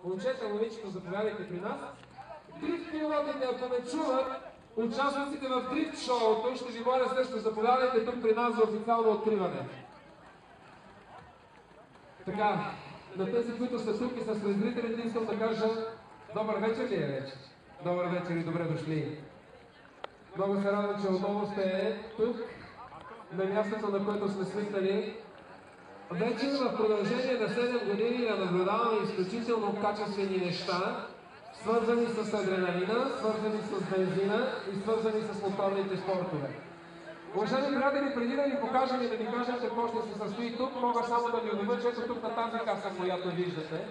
Момчета, момичета, заповядайте при нас. Дрифт пилотите, ако ме чуват, участниците в дрифт шоуто, ще ви моля също, заповядайте тук при нас за официално откриване. Така, на тези, които са тук и са сред зрителите, искам да кажа добър вечер ли е вече? Добър вечер и добре дошли. Много се радвам, че отново сте тук, на мястото, на което сме свикнали. Вече в продължение на 7 години да наблюдаваме изключително качествени неща, свързани с адреналина, свързани с бензина и свързани с моторните спортове. Уважаеми приятели, преди да ви покажем и да ви кажем какво ще се състои тук, мога само да ви обявя, че ето тук на тази каса, която виждате.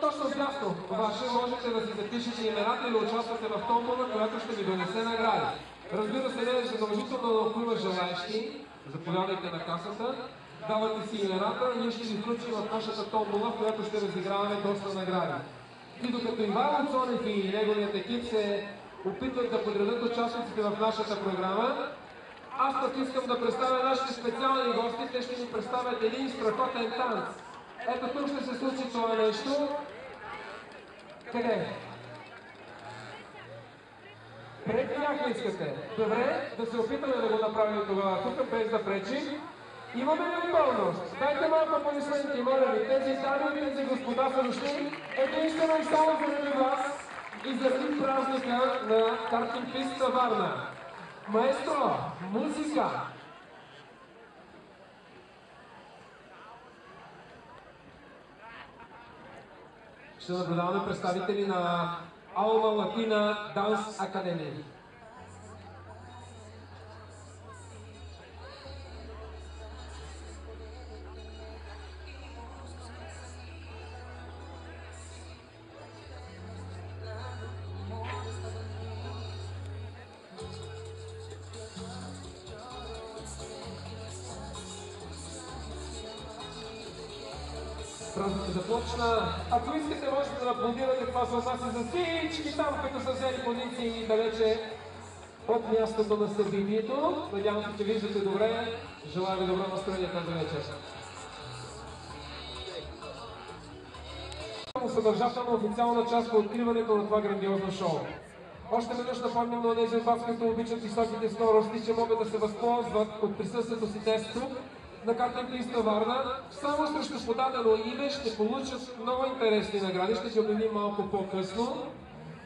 Точно дясно ваше можете да си запишете имената и да участвате в томбола, която ще ви донесе награди. Разбира се, не е задължително, но ако има желаещи, заповядайте на касата, давате си имената и ние ще ви включим в нашата томбола, в която ще разиграваме доста награди. И докато Ивайло Цонев и неговият екип се опитват да подредят участниците в нашата програма, аз пък искам да представя нашите специални гости. Те ще ни представят един страхотен танц. Ето тук ще се случи това нещо. Къде? Пред тях ли искате? Добре, да се опитаме да го направим тогава тук, без да пречим. Имаме ли готовност? Дайте малко аплодисменти, моля ви. Тези дами и тези господа са дошли единствено и само заради вас и заради празника на картинг писта Варна. Маестро, музика! Ще наблюдаваме представители на Алма Латина Данс Академия. Празника започна. Ако искате, можете да аплодирате, това се отнася за всички там, които са взели позиции далече от мястото на събитието. Надявам се, че виждате добре. Желая ви добро настроение тази вечер. Съдържателна официална част по откриването на това грандиозно шоу. Още веднъж напомням на тези от вас, които обичат високите скорости, че могат да се възползват от присъствието си днес тук на картинг писта Варна. Само срещу подадено име ще получат много интересни награди. Ще ги обявим малко по-късно.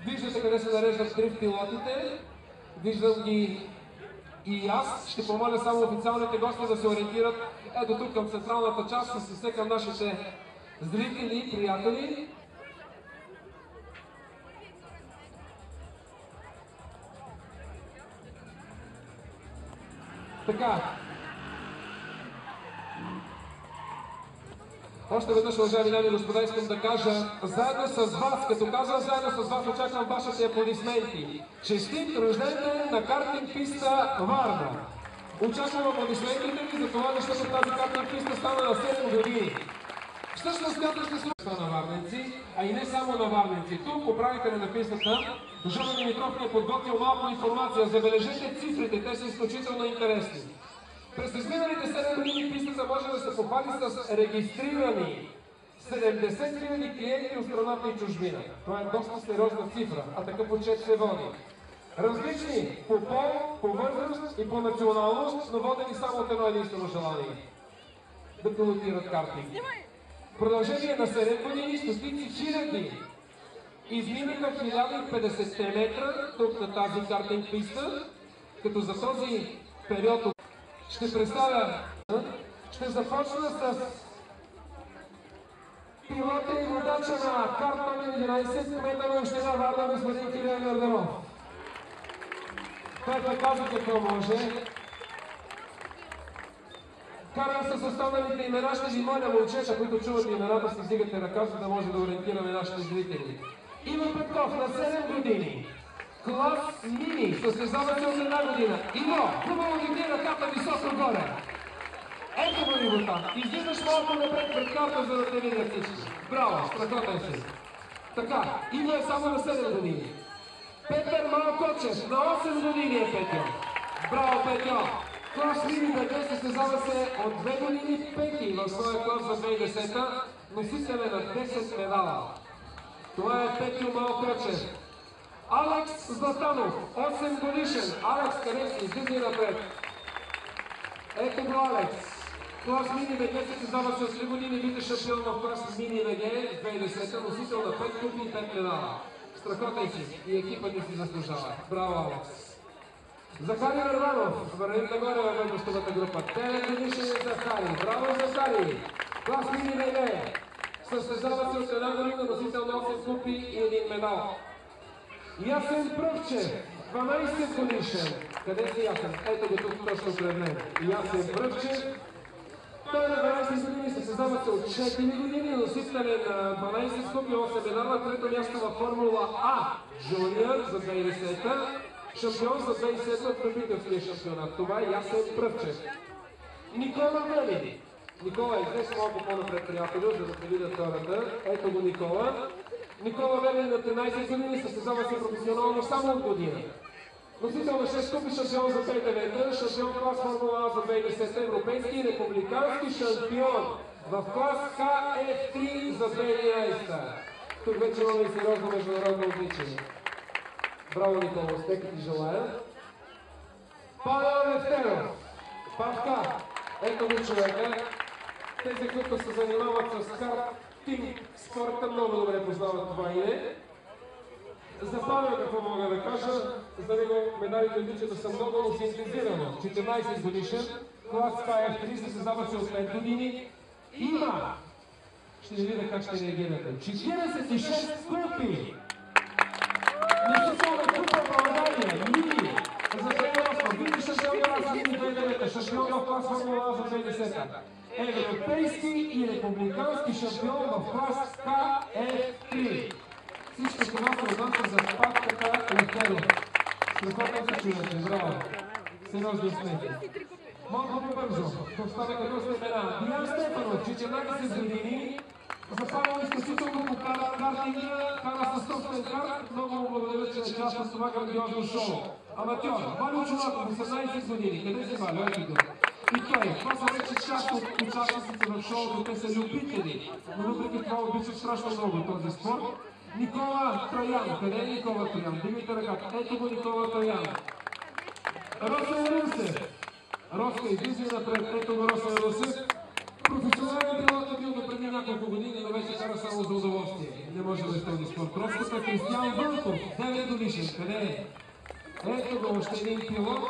Виждате къде се нареждат дрифт пилотите. Виждам ги и аз. Ще помоля само официалните гости да се ориентират ето тук към централната част, с все към нашите зрители и приятели. Така. Още веднъж, уважаеми дами и господа, искам да кажа заедно с вас, като казвам заедно с вас, очаквам вашите аплодисменти. Честит рожден ден на картинг писта Варна! Очаквам аплодисментите ви за това, защото тази картинг писта стана на 7 години. Всъщност тя ще случва на варненци, а и не само на варненци. Тук управителя на пистата Жан Димитров ни е подготвил малко информация. Забележете цифрите, те са изключително интересни. През изминалите 7 години пистата може да се похвали с регистрирани 70 000 клиенти от страната и чужбина. Това е доста сериозна цифра, а такъв отчет се води. Различни по пол, по възраст и по националност, но водени само от едно единствено желание – да пилотират картинг. В продължение на 7 години стотици хиляди изминаха 1050 метра тук на тази картинг писта, като за този период ще представя, ще започна с пилота и водача на карт номер 11, кмета на община Варна, господин Кирил Йорданов. Той да казва какво може. Карам с останалите имена, ще ви моля момчета, които чуват имената, си вдигате ръка, за да може да ориентираме нашите зрители. Иво Петков на 7 години. Клас Мини, състезавате от 1 година. Иво, хубаво ги бие ръката високо горе. Ето го Иво там. Излизаш малко напред пред карта, за да те видят всички. Браво, страхотен си. Така, Иво е само на 7 години. Петър Малкочев, на 8 години е Петър. Браво, Петър. Клас Мини, Петър, състезава се от 2 години, пети в своя клас за 2010-та. носителя на 10 медала. Това е Петю Малкръчев. Алекс Златанов, 8 годишен. Алекс, къде си? Излизай напред. Ето го Алекс. Клас Мини ВГ се създава с 3 години, вите шампион в клас Мини ВГ 2010, носител на 5 купи и 5 медала. Страхотен си и екипът ни си заслужава. Браво, Алекс. Захари Върванов, вървим нагоре във възрастовата група. 9 годишен е Захари. Браво, Захари! Клас Мини ВГ. Състезава се от 1 година, носител на 8 купи и 1 медал. Ясен Пръвчев, 12 годишен. Къде си Ясен? Ето го тук точно пред мен. Ясен Пръвчев. Той на 12 години се създава се от 4 години, носителен на 12 скопи, 8 медала, трето място във Формула А. Джуниор за 2010, шампион за 2007 от любителския шампионат. Това е Ясен Пръвчев. Никола Вели. Никола, излез малко по-напред, приятелю, за да те видят хората. Ето го Никола. Никола Вели на 13 години се създава се професионално само от година. Носител на 6 купи, шампион за 2009, шампион в клас Формула А за 2010, европейски и републикански шампион в клас ХФ3 за 2011. Тук вече имаме и сериозно международно отличие. Браво, Никола, успех ти желая. Павел Левтеров. Павка. Ето го човека. Тези, които се занимават с картинг спорта, много добре познават това име. За Павел какво мога да кажа, за него медалите отличията са много, но синтезирано. 14 годишен, клас КФ3 се създава се от 5 години. Има! Ще видя как ще реагирате. 46 купи! Носител на купа България, Мини, за 2008, вини шампион клас Мини 2009, шампион в клас Формула за 2010. Европейски и републикански шампион в клас КФ3. Всичко това се отнася за Павката Левтеров. Страхотен се чуете, браво. Сериозни успехи. Малко по-бързо, останаха доста имена. Диан Стефанов, 14 години, запалва изключително по картинга, кара със собствен карт. Много му благодаря, че е част от това грандиозно шоу. Аматьор, Валю Чулаков, 18 години. Къде се Валю? Ето го. И той, това са вече част от участниците в шоуто, те са любители, но въпреки това обичат страшно много този спорт. Никола Троян. Къде е Никола Троян? Дигайте ръката. Ето го Никола Троян. Росен Русев. Росен, излизай напред. Ето го Росен Русев. Професионален пилот е бил до преди няколко години, но вече кара само за удоволствие. Не може да е този спорт. Роската е Кристиан Вълков. 9 годишен. Къде е? Ето го още един пилот.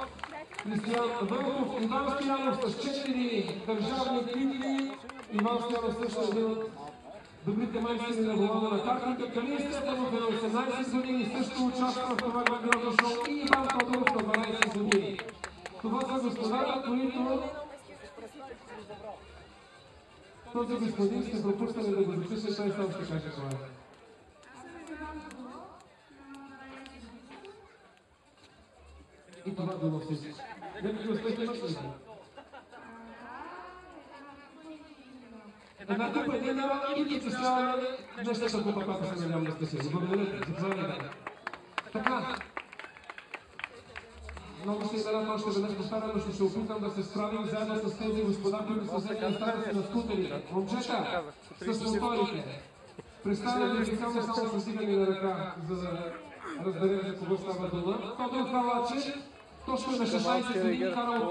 Кристиан Вълков. Иван Стоянов с 4 държавни титли. Иван Стоянов също е бил добрите майстори на волана на картинга. Калин Стефанов е на 18 години, също участва в това грандиозно шоу, и Иван Тодоров на 12 години. Това са господа, които този господин сте пропуснали да го запише, той сам ще каже това. И това било всичко. Някакви успехи имаш ли? Една купа един народ и притесняваме днешната купа, която се надявам да спасим. Благодаря ти, заповядайте. Така. Много се имена, още веднъж повтарям, но ще се опитам да се справим заедно с тези господа, които са взели местата си на скутерите. Момчета, с моторите. Представям ви официално само с дигане на ръка, за да разберем за кого става дума. Тодор Халачев, точно на 16 години, кара от